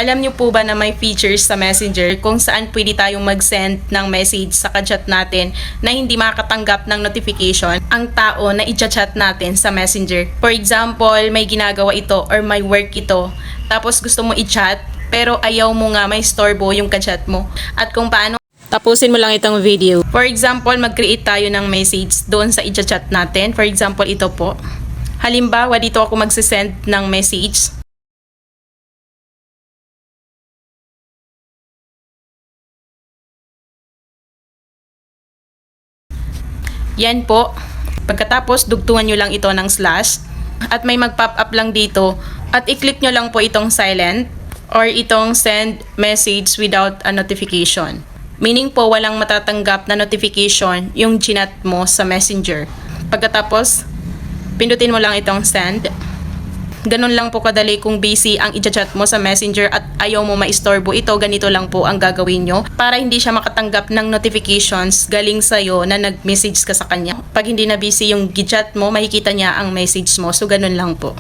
Alam niyo po ba na may features sa Messenger kung saan pwede tayong mag-send ng message sa ka-chat natin na hindi makakatanggap ng notification ang tao na i-chat natin sa Messenger. For example, may ginagawa ito or may work ito, tapos gusto mo i-chat pero ayaw mo nga may storbo yung ka-chat mo. At kung paano, tapusin mo lang itong video. For example, mag-create tayo ng message doon sa i-chat natin. For example, ito po. Halimbawa, dito ako mag-send ng message. Yan po. Pagkatapos, dugtungan nyo lang ito ng slash. At may mag-pop up lang dito. At i-click nyo lang po itong silent or itong send message without a notification. Meaning po, walang matatanggap na notification yung chinat mo sa Messenger. Pagkatapos, pindutin mo lang itong send. Ganun lang po kadali kung busy ang i-chat mo sa Messenger at ayaw mo maistorbo ito, ganito lang po ang gagawin nyo para hindi siya makatanggap ng notifications galing sa'yo na nag-message ka sa kanya. Pag hindi na busy yung i-chat mo, makikita niya ang message mo. So, ganun lang po.